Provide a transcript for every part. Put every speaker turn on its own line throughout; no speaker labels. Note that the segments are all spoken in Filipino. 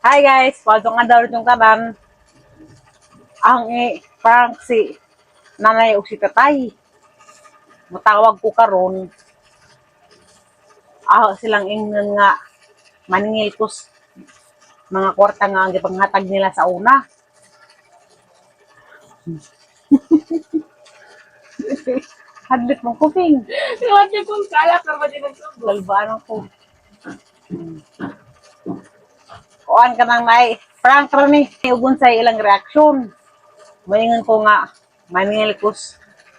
Hi guys, welcome nga daw yung tanan. Ang parang si nanay o si tatay. Matawag ko karon. Silang ingnan nga maningil ko mga kwarta nga ang gipanghatag nila sa una. Hadlit mong kuping.
Iwanan kong kalak na ba din ang subo?
Galbaan ako. Kuan ka nang nay. Prank rin ni. Ugon sa ilang reaksyon. Maningan ko nga maningil ko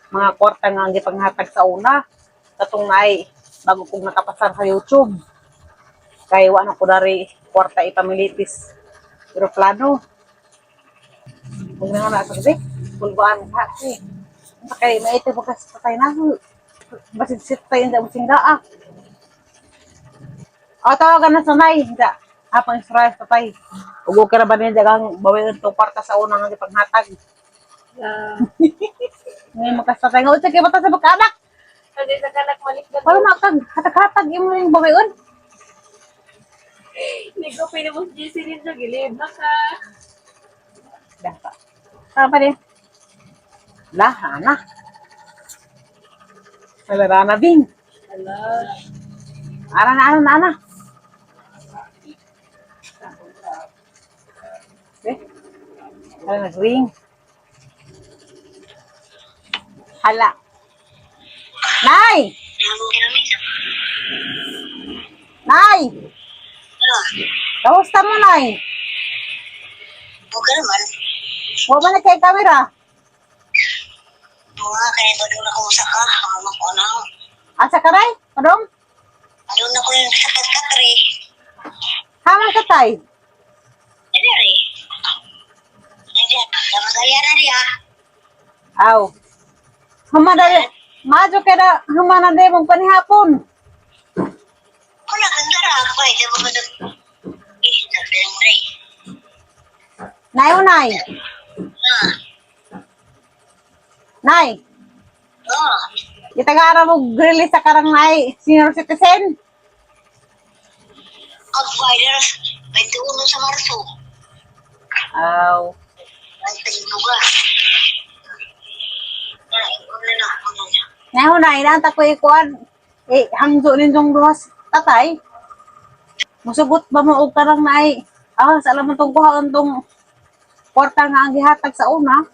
mga kwarta nga ang gipanghatag sa una. Katong nay bago kong nakapasan sa YouTube. Kaya wala ko dari kwarta ipamilitis. Pero plano. Huwag na nga na sabi. Pulbaan ka. Kaya maiti mo kasi patay na. Basit sit tayo hindi mo singgaa. Tawagan na sanay. Hindi. Apang Israel patay. Huwag ka na ba niya dagang bawin itong kwarta sa una nga ipanghatag. Ngayon makasatay nga. Utsag kayo bata sa magkaanak.
Kasi sa kanak malik na
Wala makag. Hatag-hatag yung mga bawin.
Hindi ko pinabos GC rin sa gilid. Baka.
Dapat. Saan pa rin? Ana. Wala na bing.
Ala.
Ana. Hala nag-ring. Hala. Nay! Nay! Kamusta mo, Nay?
Okay naman.
Huwag mo na kay camera.
Mga kaya ba doon ako masaka? Hama ko na.
Asa ka, Nay? Padong?
Doon ako yung sakat-katri.
Hamang ka, Tay?
Hindi rin. Hindi. Namasaya na rin ha.
Aw. Humadali. Madyo ka na. Humanade mong panihapon.
Wala kang dara. Ako ay diba ba doon? Nagdalang rin.
Nay, Nay. Nay. Kita nga ara mo release sa karang Nay. Senior citizen.
Ang virus. 21 sa Marso.
Aw.
Ay, tayo ba? Ay, wala na.
Ngayon na, inanta ko ikuan. Hangdo ninyong duwas tatay. Musugot ba mo og karang naay? Sa alam mo tong kuhaan tong kwarta nga ang gihatag sa una.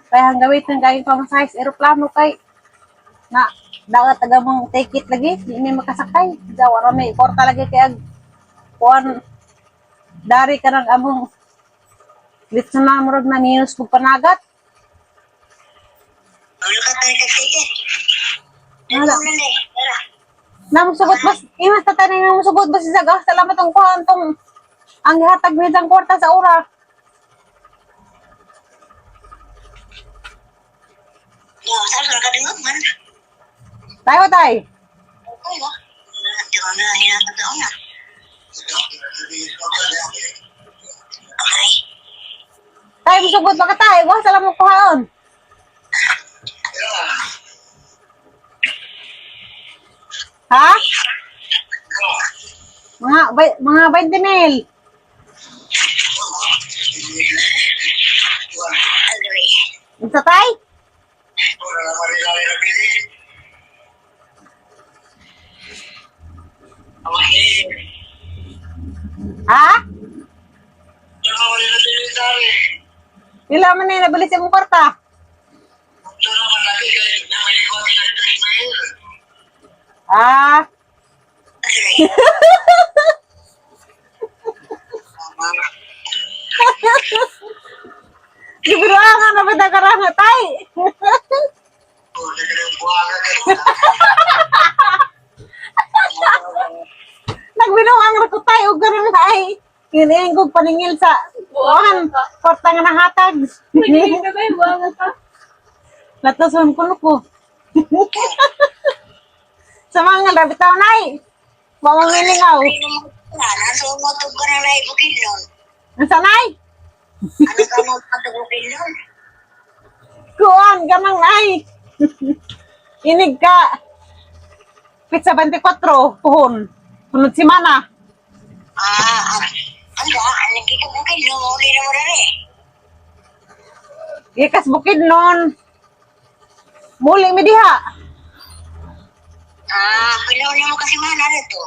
Kaya ang gawit ng gayong pamasahe sa aeroplano kay na dagat taga mong take it lagi, hindi makasakay. Jawa ra may kwarta lagi kay ag kuan dari ka ng among litsa na murag na minus kung panagat.
Ano ka tayo kasi?
Wala.
Ano na eh? Tara.
Namusugot bas, imas tatanay na musugot bas sa gas, salamat ang kuhan tong ang gihatag ni ang kwarta sa ura.
Saan ka din man?
Tayo tay.
Okay ba? Hindi ko na hinatagdaon na. Okay.
Tayo musugot baka tayo, wala salamat kuhan. Ha? Mga 20 mil.
Agree.
Isa tay? Ha? Ila man na nabalik sa mong kwarta. Ah, gibiruangan na ba na karanga tay? Nagbinuang ra ko tay og karon ay. Kiniing kog paningil sa kuan, kwarta nga nahatag.
Nagiging ka ba yung buwangan ka?
Latason ko ko. Sa mga rabitaw nay. Bawang milingaw.
Nasa mo ito ka na naibukid nun.
Ang sanay?
Ano ka mo patugupin nun?
Kuan ganang ay. Inig ka. Pizza 24 puhon. Sunod semana.
Anda,
Ikas bukid nun. Muli mi diha.
Pilaw niya mo kasi mana rito.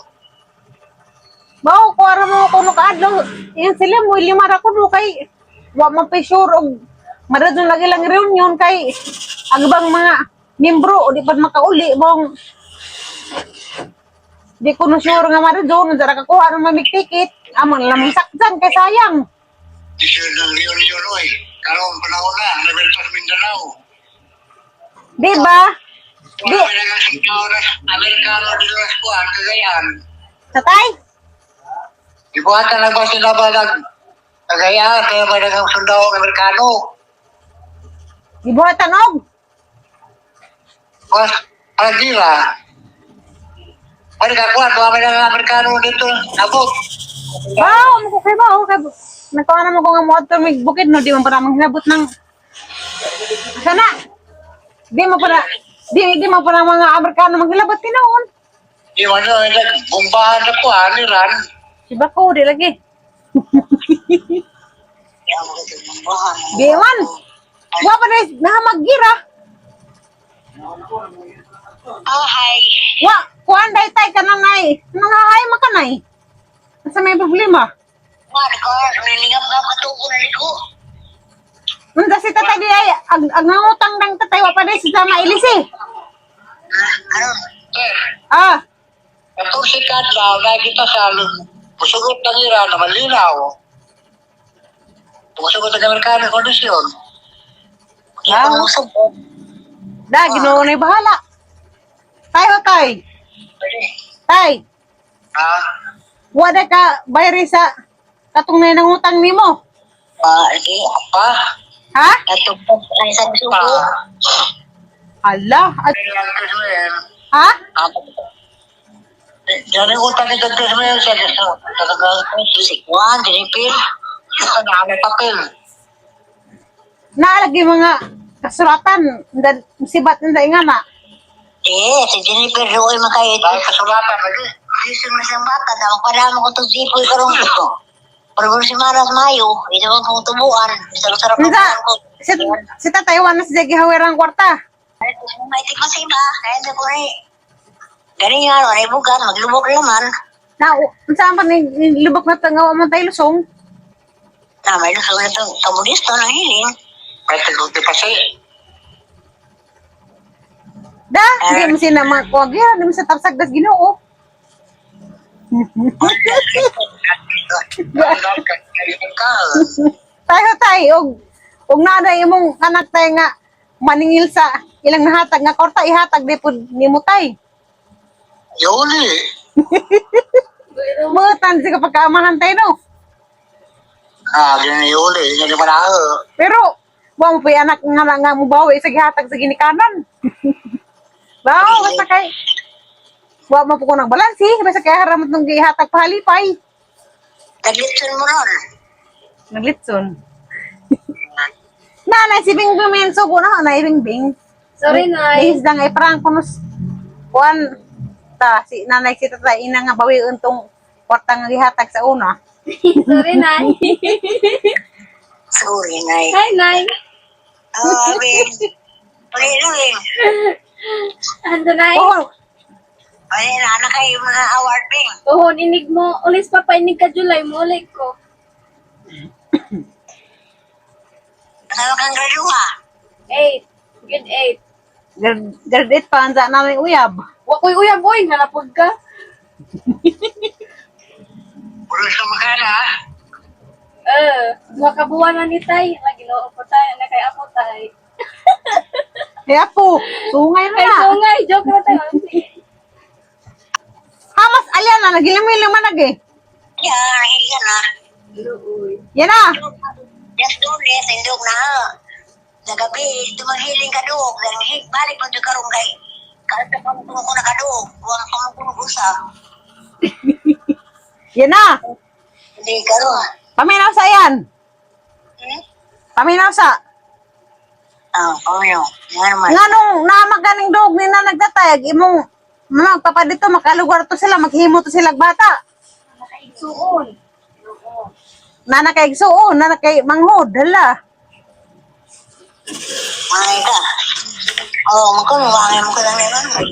Bao ko ara mo kuno kaadlaw. Yan sila mo lima ra kuno kay wa man pa sure og maradon lagi lang reunion kay agbang mga membro o di pa makauli mong di ko no sure nga maradon dara ka kuha ng mamig ticket amon lamang saktan kay sayang.
Di siya ng reunion oy. Karon panahon na, Nabentas Mindanao.
Di ba? Di
Wala na nga singaw na Amerikano dito sa kuwan, Cagayan.
satay.
Ibuhatan na ba sila ba Cagayan, kaya ba nagang sundao ng Amerikano?
Gibuhatan og.
Mas, Aragila. Ano ka kuwan, tuwa may nagang Amerikano dito, abot.
Bao mo ko kay bao kay nagkawa na mo ko nga motor mig bukid no di man para manghilabot ng sana. Di mo para mga Amerikano manghilabot tinuon.
Di man na, bumbahan na kuwan, Iran.
Si Bako di lagi.
Kaya mo kasi bumbahan.
Di man. Wa pa dai nahamagira.
Oh, hi.
Wa kuan dai tay kanang nay. Nangahay makanay. Asa may problema?
Mari ko, nilingap na katubo na liko.
Nunda si tatay di ay ag nangutang dang tatay wa pa dai si sama ilisi.
Ano?
Ah,
Itong si Kadlaw, nakikita sa pusugot ng Iran na malinaw. Pusugot ng Amerikano kondisyon.
Ah.
Ito musugot.
da Ginoo na bahala. Tay. Tay, wa da ka bayari sa katong nay nangutang nimo.
Hindi, apa?
Ha?
Ito po, ay sabi suko.
Ala, ha?
Diyan yung utang ni Dr. Smell siya gusto. Talagang sikwan, dinipil. Nakamay papel.
Naalagi mga kasuratan sibat nda nga na.
Si Jennifer Roy makayit. Dahil kasulatan lagi. Isang na siyang bata, daw parang ko itong zipoy karong gusto. Pero si Maras Mayo, hindi naman kong tubuan. Sarap-sarap
Nda,
ang ko.
si tatay wa na si Jagi hawirang kwarta.
Ay, kung may tikma sa iba, kaya hindi ko na galing nga, wala ibugan, maglubog naman.
Na saan pa ni lubak na tangaw man tayo lusong?
May lusog na itong komunista ng hiling. Ay, taguti pa siya.
Da, hindi mo sina mga kuwagya, hindi mo sa tapsagdas Ginoo. Tayo, og naday imong anak tayo nga maningil sa ilang nahatag nga kwarta ihatag di pud nimo tay.
Yuli.
Mutan si kapag kaamahan tayo no.
Yun na yuli. Yun na pala ako.
Pero wa mo pa anak nga mo bawi sa gihatag sa ginikanan. Bawo basta kay wa mo po ko ng balansi basta kay haram tong gihatag pahalipay.
Naglitson mo ron.
Naglitson. Nanay si Bing Bumenso ko na na Bing.
Sorry, Nay.
Bihis lang ay prank kunos kuan ta si nanay si tatay ina nga bawi untong kwarta nga gihatag sa una.
Sorry, Nay.
Sorry, Nay.
Hi, Nay.
Abing. Pagkiluin.
Ando, Nay.
Oh,
Ay, nana kayo mga award, Bing.
Tuhon, inig mo. Ulis pa pa inig ka July mo. Ulit ko.
Ano kang graduha?
8. Good 8.
graduate pa anza namin uyab.
Wa ko'y uyab, oy. Nalapod ka.
Puro sa makana.
Duha ka buwan na ni Tay. Lagi loo po tayo. Na kay ako, Tay.
Kaya po, sungay na
Ay,
na.
sungay. Joke na tayo.
Hamas alyan na, nagilamay-laman nag eh.
Yan, yan na.
Luoy.
Yan na.
Yes, dole, tindog na. Nagabi, tumanghiling ka doon. Balik mo doon karong kay. Kahit na pamukulo ko na ka doon. Huwag pamukulo ko sa.
Yan na.
Hindi ka doon.
Paminaw sa yan. Paminaw sa.
Ano? Yan naman.
Nga nung namaganing dog ni na nagtatayag, imong magpapadito, makalugar to sila, maghimo to sila bata.
Nakaigsuon.
Nana kay igsuon, nana kay manghod, hala.
Mangay ka. Oo, mangay mo ka lang naman.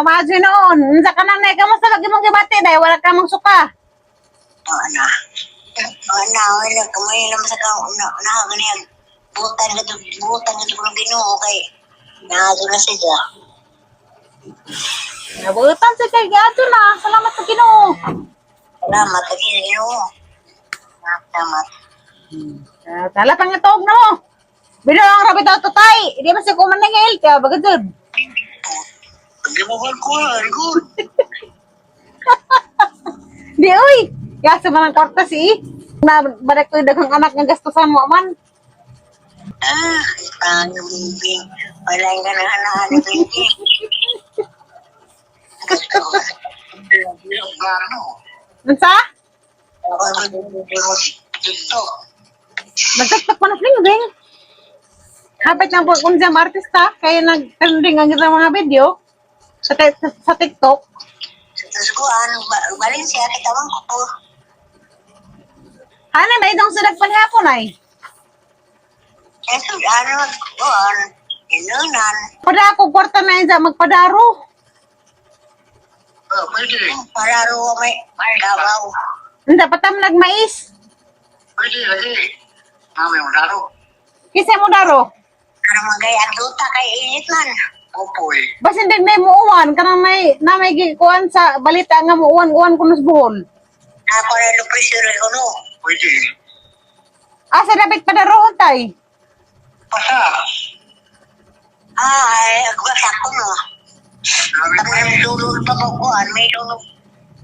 Madyo noon. Unsa ka nang kamusta lagi mong gibati dahil wala ka mong suka.
Oo na. Wala kamay naman sa nakaganyan. Butan ka ng Ginoo kay naado na siya.
Nabutan sa kay gato na. Salamat sa Ginoo.
Salamat sa Ginoo. Salamat.
Tala pang itog na mo. Bino ang rabi daw tutay. Hindi man siya kumanangil ka. Bagadod.
Hindi mo ba ko? Good.
Di uy. Kaya man ang kartas na balik ko yung daghang anak ng gastusan mo man.
Yung bibing. Wala yung ganahan ni bibing. Gusto.
Unsa?
TikTok.
Nagtaktak pa na fling-fling. Kapit na po kung siyang artista, kaya nag-trending ang isang mga video sa TikTok.
Tapos ko, balin siya, kitawan ko.
Ano, may itong sudag panhapon ay.
Kasi inunan.
Pada ako, kwarta na yun sa magpadaro.
Pwede. Pararo may Davao.
Hindi, patamlag mais.
Pwede. May daro.
Kisay mo daro.
Ano magayang duta kay init man. Opo eh.
Bas hindi may muuwan, kanang may gikuan sa balita nga muuwan-uwan kuno sa buhol.
Ako na lupresure ko no. Pwede.
Asa dapat padarohon tay?
Pasa. Ay, agwasak ko no. May dulog pa mo kuan, may dulog.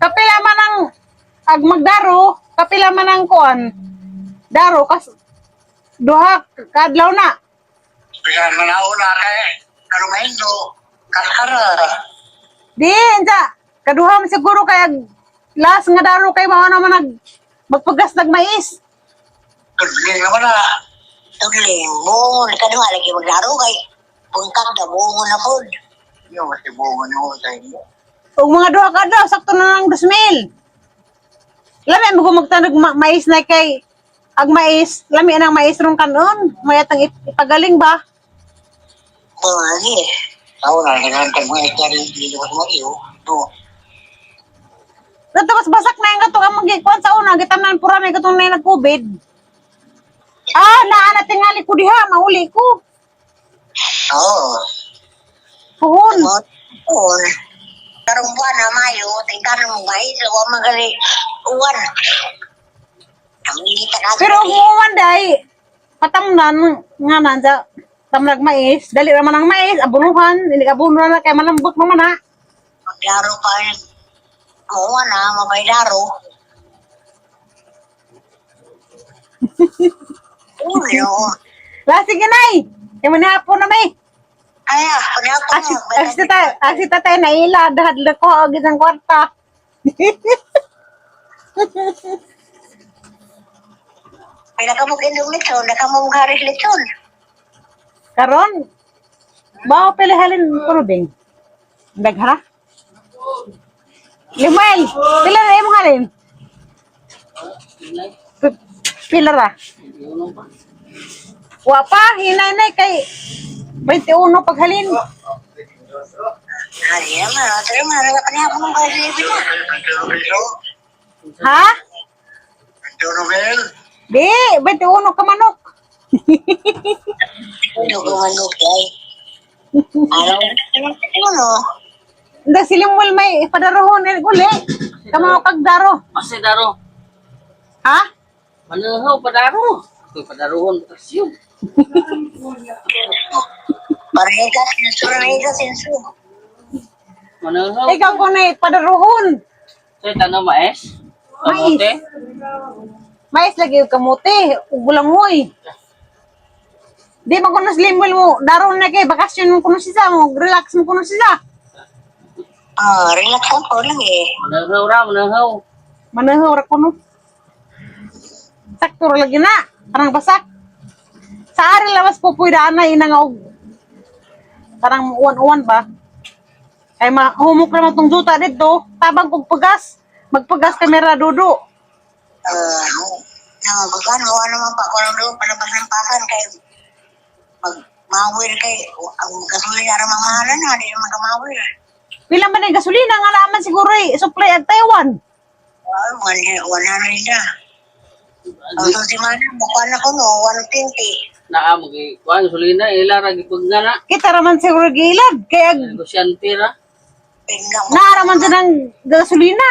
Kapila man ang magdaro, kapila man ang kuan. Daro kas duha kadlaw na.
Bigan manauna kay Karumahindo, Kaskara.
Di, insa. Kaduha man siguro kay last nga daro kay mao naman magpagas nag mais.
Tudling naman na. Tudling. Bungon. Kaduha lagi maglaro kay bungkak na bungon na pod. Yung kasi bungon yung sa inyo.
Og mga duha ka daw, sakto na lang 2,000. Lami mo magtanog mais na kay ag mais, lami ang mais ron kanon. Mayatang ipagaling ba?
Lagi. Ako na, nagantag mo ito rin dito sa Mario. No.
Tapos basak na yung katong ang magikuan sa una, gitamnan pura na katong na nag-COVID. Naana tingali ko diha, mauli ko.
Oo.
Puhon.
Oo. Karong buwan na Mayo, tingkaran mo ba? Huwag magali. Uwan.
Pero umuwan day, patamnan nga nandiya, tamlag mais, dali naman ang mais, abunuhan, hindi abunuhan na kaya malambot naman ha.
Maglaro pa rin. Uwan na, mabaylaro. Ulo.
Sige nay, kaya manihapon na may.
Ay, panapon mo.
Asi tatay na ila, dahadla ko, agad ang kwarta.
Ay, nakamugindong lechon, nakamugharis lechon.
Karon, bawa pilihalin ko ding. Daghara. Limay, pila na imong halin? Pila ra? Wapa, hinay-nay kay 21 paghalin.
Ay, naman. Pero man, panapon mo ba sa ibig na?
Ha?
Nobel?
Di, 21 ka manok.
Hindi ko manok, ay. Ano?
Hindi, silimwal may padarohon uli. Kamao kagdaro.
Masih daro.
Ha?
Manahaw padaro. Padaruhon kasyo.
Paregas, sensu.
Manahaw.
Ikaw ko na padarohon.
Sa tanong mais. Kamote.
Mais lagi yung kamote, ugulangoy. Di ba kuno slimwal mo, daron na kay bakasyon mo kuno siya mo, relax mo kuno siya.
Relax ako lang eh.
Manahaw ra, manahaw.
Manahaw ra kuno. Sakto ra lagi na, parang basak. Sa ari lawas po pwedaan na inangaw. Parang uwan-uwan ba? Ay humok naman tong juta dito, tabang kog pagas. Magpagas kamera dudo.
Nangagugan mo, ano man pa, kung ano doon, palabasan kay Mawir kay, ang gasolina rin mamahalan na, di naman kamawir.
Pila man yung gasolina nga naman siguro supply at Taiwan.
100 na. Ang susiman, bukan ako no, 120.
Naa mo kay kuan gasolina ila ra gipud nga na.
Kita raman siguro gilad. Kaya
Negosyante ra.
Tingnan mo.
naaraman dyan ng gasolina.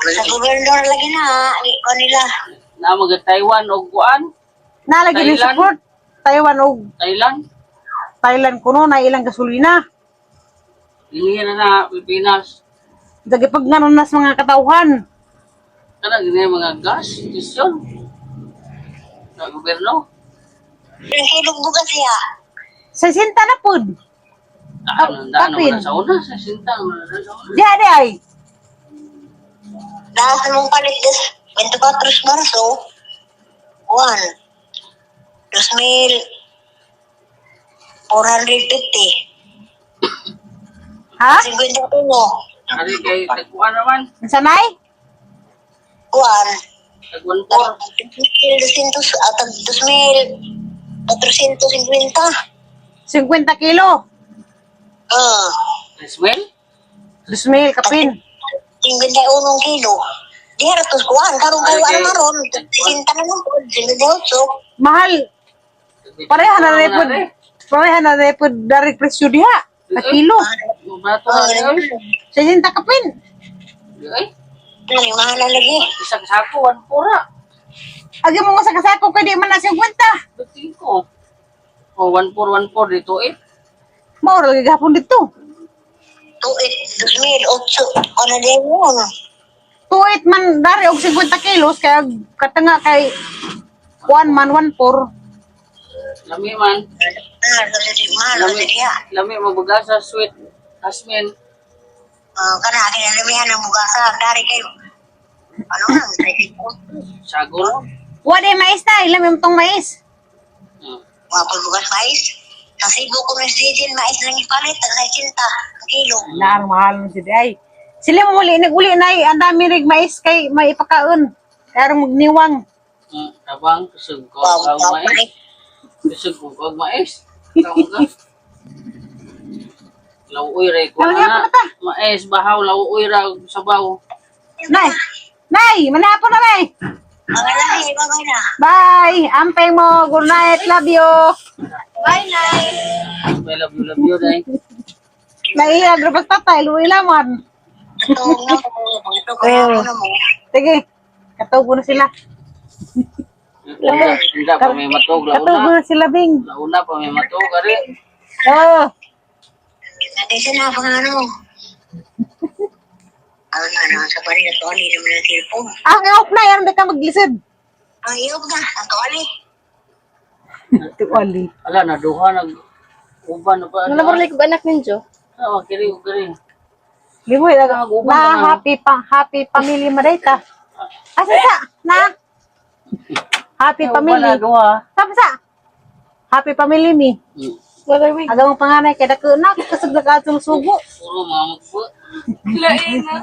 Sa gobernador lagi na, kanila.
Naa mo kay Taiwan og kuan
Nalagi ng
Thailand?
support. Taiwan o
Thailand.
Thailand kuno na ilang gasolina.
Dili na Pilipinas.
Dagi pag nanunas mga katauhan.
Kana gini mga gas station. Sa gobyerno.
Yung kilog bukas siya.
Sa sinta na pod.
Daan na
Kapin.
sa una sa sintang na sa una.
Diya di ay.
Dahil mong palit des, 24 Marso, 1, 2,450.
Ha?
51.
Ari kay tagkuan naman.
Sanay?
1.
Tagkuan po.
2,200 at 2,450.
50 kilo.
Ismail.
2,000 kapin.
51 kilo. Di haratos kuhan. Karong kayo
Okay.
ano maron. Sinta na nung 58.
Mahal. Pareha na repod. Pareha na repod dari presyo diha. Sa kilo.
Bato na oy.
60 kapin.
Ay,
Ano yung mahala lagi?
isang sako wan pura.
Agi mo nga sa kasako kaya di man na 50.
Beting ko. Oh, 1414 dito eh.
Mauro lagi gapon dito.
2,800. Ano din yun?
Tuwit man dari og 50 kilos kaya katanga kay 1 man 14.
Lami man.
Mahal na diya.
Lami mabugasa sweet. Asmin.
Kana kinalamihan ng bugasan. Dari kayo. Ano lang?
Sagol.
Wala mais na, ilam yung tong mais.
Mga pagbugas mais. Sa Cebu ko na si mais lang ipalit. Sa 60 ang kilo.
Nar mahal mo si ay. Sila mo muli naguli na ang dami rig mais kay may ipakaon. Kaya rin magniwang.
Abang kusog ko
Wow,
ang mais. Kusog ko ang mais. Tawag ka. Lauoy ray ko
Lauoy
na.
ako ta.
Mais bahaw lauoy ra og sabaw.
Nay! Nay! Manapon na nay!
Mga lahi, mga na.
Bye! Ampeng mo! Good night! Love you!
Bye, Nay.
May love you dai.
Naiya, grabas tatay, luwi laman.
Ito na po. Ito ko na mo.
Sige, katubo na sila.
Hindi pa may matog
Katubo
launa.
na sila, Bing.
Launa pa may matog ari.
Oo.
Natin siya na pang ano. Ano, sa pari na to, hindi naman ang cellphone.
Ang off na yan, hindi ka maglisid.
Ang iyog na, ang tuwali.
Tuwali.
Ala na duha nag uban na pa.
Wala mo like anak ninyo.
Ah, kiri kiri.
Liboy, na happy family madayta. Asa sa? Na? Happy family.
Duha.
Saan sa? Happy family mi.
Wala mo.
Agang panganay kay dako na kasuglag atong sugo.
Puro mga magbo.
Lain na.